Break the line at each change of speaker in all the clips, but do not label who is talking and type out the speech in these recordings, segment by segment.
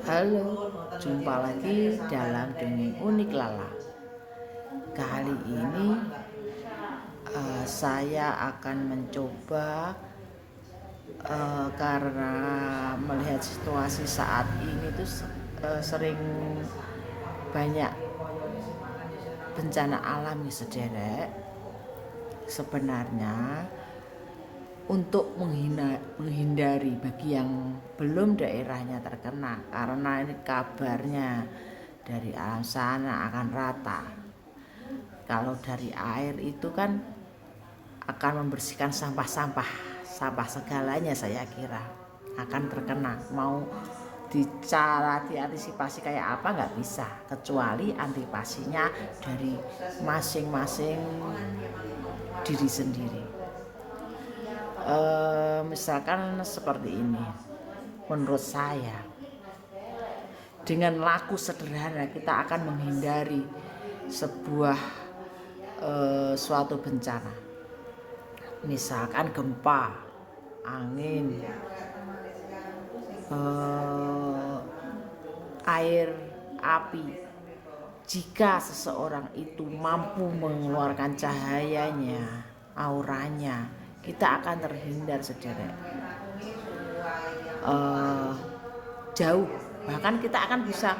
Halo, jumpa lagi dalam Dongeng Unik Lala. Kali ini saya akan mencoba karena melihat situasi saat ini tuh sering banyak bencana alam nih sederek. Sebenarnya untuk menghindari bagi yang belum daerahnya terkena, karena ini kabarnya dari alam sana akan rata. Kalau dari air itu kan akan membersihkan sampah segalanya, saya kira akan terkena. Mau diantisipasi kayak apa nggak bisa, kecuali antisipasinya dari masing-masing diri sendiri. Misalkan seperti ini, menurut saya dengan laku sederhana kita akan menghindari sebuah suatu bencana, misalkan gempa, angin, air, api. Jika seseorang itu mampu mengeluarkan cahayanya, auranya, kita akan terhindar sederek jauh. Bahkan kita akan bisa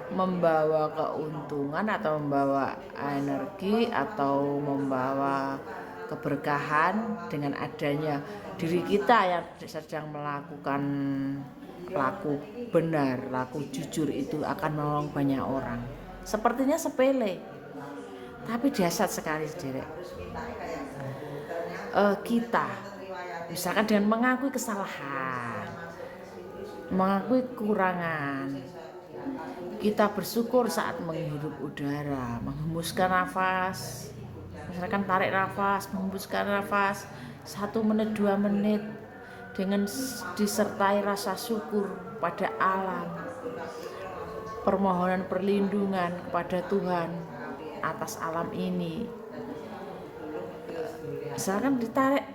membawa keuntungan atau membawa energi atau membawa keberkahan dengan adanya diri kita yang sedang melakukan laku benar, laku jujur, itu akan menolong banyak orang. Sepertinya sepele, tapi dahsyat sekali sederek. Kita misalkan dengan mengakui kesalahan, mengakui kekurangan, kita bersyukur saat menghirup udara, menghembuskan nafas, misalkan tarik nafas, menghembuskan nafas 1 menit 2 menit dengan disertai rasa syukur pada alam, permohonan perlindungan kepada Tuhan atas alam ini. Misalkan ditarik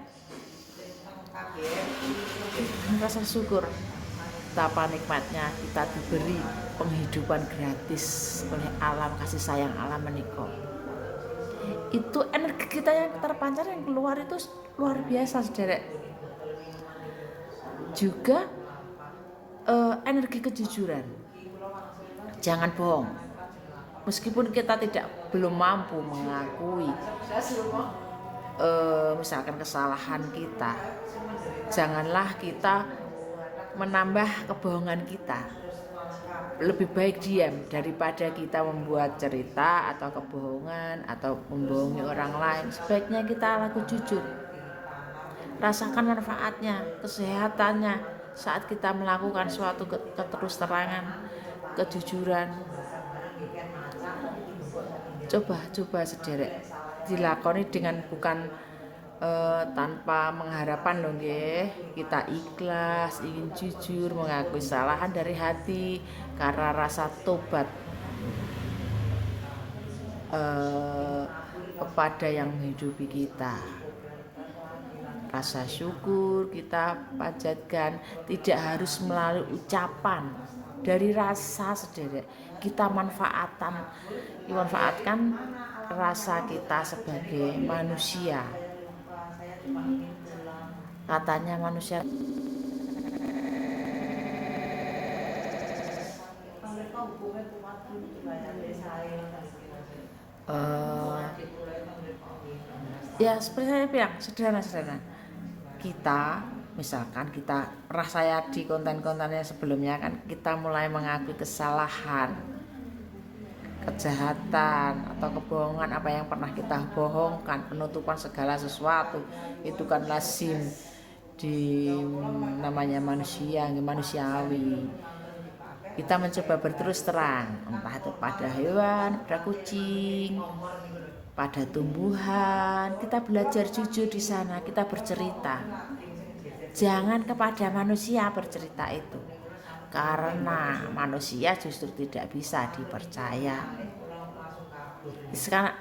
rasa syukur, betapa nikmatnya kita diberi penghidupan gratis oleh alam, kasih sayang alam menika. Itu energi kita yang terpancar, yang keluar itu luar biasa sederek. Juga energi kejujuran. Jangan bohong. Meskipun kita belum mampu mengakui misalkan kesalahan kita, janganlah kita menambah kebohongan kita. Lebih baik diam daripada kita membuat cerita atau kebohongan atau membohongi orang lain. Sebaiknya kita laku jujur, rasakan manfaatnya, kesehatannya saat kita melakukan suatu keterus terangan, kejujuran. Coba sederek dilakoni dengan bukan tanpa mengharapkan loh nggih. Kita ikhlas, ingin jujur, mengakui kesalahan dari hati karena rasa tobat kepada yang menghidupi kita. Rasa syukur kita panjatkan, tidak harus melalui ucapan, dari rasa sederek. Kita manfaatkan rasa kita sebagai manusia. Katanya manusia ya seperti saya bilang, sederhana. Kita misalkan saya di konten-kontennya sebelumnya kan, kita mulai mengakui kesalahan, kejahatan atau kebohongan, apa yang pernah kita bohongkan, penutupan segala sesuatu, itu kan lazim di namanya manusiawi. Kita mencoba berterus terang, entah itu pada hewan, pada kucing, pada tumbuhan. Kita belajar jujur di sana, kita bercerita. Jangan kepada manusia bercerita itu, karena manusia justru tidak bisa dipercaya. Sekarang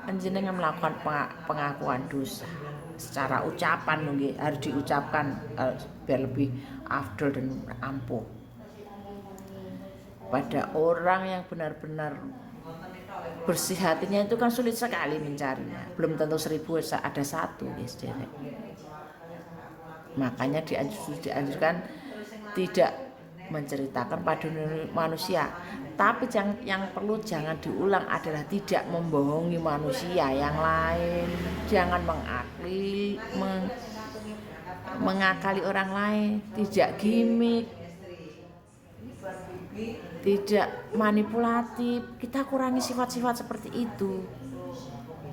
panjenengan melakukan pengakuan dosa secara ucapan, harus diucapkan biar lebih afdol dan ampuh. pada orang yang benar-benar bersih hatinya itu kan sulit sekali mencarinya. Belum tentu 1000 ada satu, guys. Makanya dianjurkan tidak menceritakan pada manusia. Tapi yang perlu jangan diulang adalah tidak membohongi manusia yang lain. Jangan mengakali orang lain, tidak gimmick, tidak manipulatif. Kita kurangi sifat-sifat seperti itu.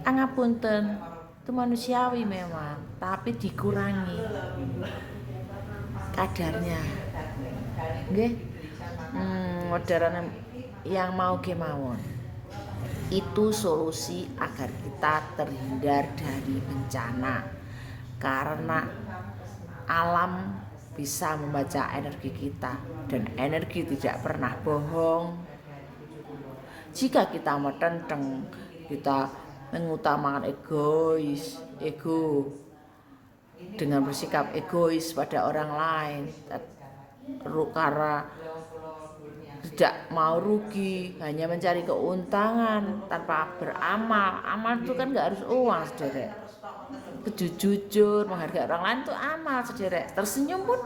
Angapunten, itu manusiawi memang, tapi dikurangi kadarnya. Nggih. Modern yang mau kemawon. Itu solusi agar kita terhindar dari bencana. Karena alam bisa membaca energi kita, dan energi tidak pernah bohong. Jika kita metenteng, kita mengutamakan ego dengan bersikap egois pada orang lain karena tidak mau rugi, hanya mencari keuntungan tanpa beramal. Amal itu kan gak harus uang, saudara. Jujur, menghargai orang lain itu amal, saudara. Tersenyum pun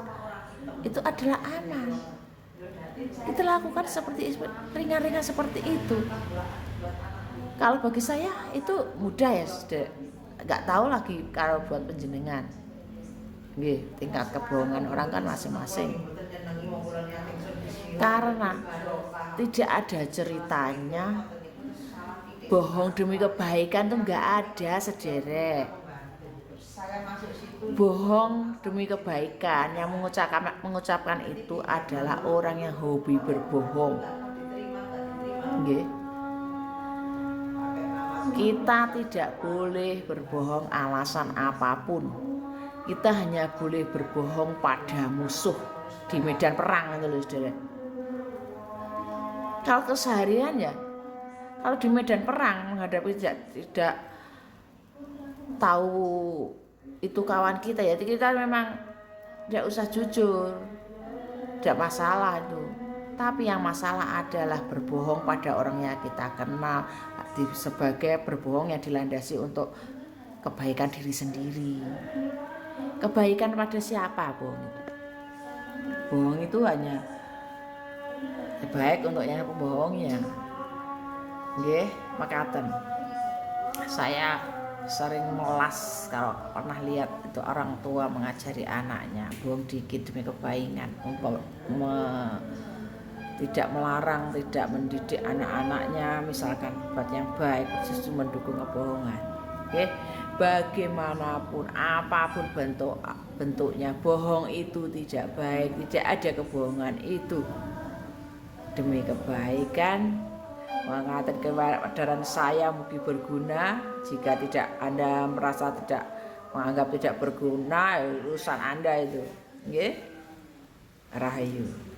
itu adalah amal. Kita lakukan seperti ringan-ringan seperti itu. Kalau bagi saya itu mudah ya, saudara. Gak tahu lagi kalau buat penjenengan. Nggih, tingkat kebohongan orang kan masing-masing. Karena tidak ada ceritanya bohong demi kebaikan tuh nggak ada, sederek. Bohong demi kebaikan yang mengucapkan itu adalah orang yang hobi berbohong. Nggih. Kita tidak boleh berbohong alasan apapun. Kita hanya boleh berbohong pada musuh di medan perang, itu loh, saudara. Kalau keseharian ya, kalau di medan perang menghadapi tidak tahu itu kawan kita ya, kita memang tidak usah jujur, tidak masalah itu. Tapi yang masalah adalah berbohong pada orang yang kita kenal, sebagai berbohong yang dilandasi untuk kebaikan diri sendiri. Kebaikan pada siapa bohong itu? Bohong itu hanya baik untuk yang pembohongnya. Nggih, makaten. Saya sering melas kalau pernah lihat itu orang tua mengajari anaknya bohong dikit demi kebaikan, tidak melarang, tidak mendidik anak-anaknya misalkan buat yang baik, justru mendukung kebohongan. Oke, bagaimanapun apapun bentuknya, bohong itu tidak baik. Tidak ada kebohongan itu demi kebaikan. Mengatakan kesadaran saya mungkin berguna. Jika tidak Anda merasa tidak menganggap tidak berguna, urusan Anda itu. Nggih. Rahayu.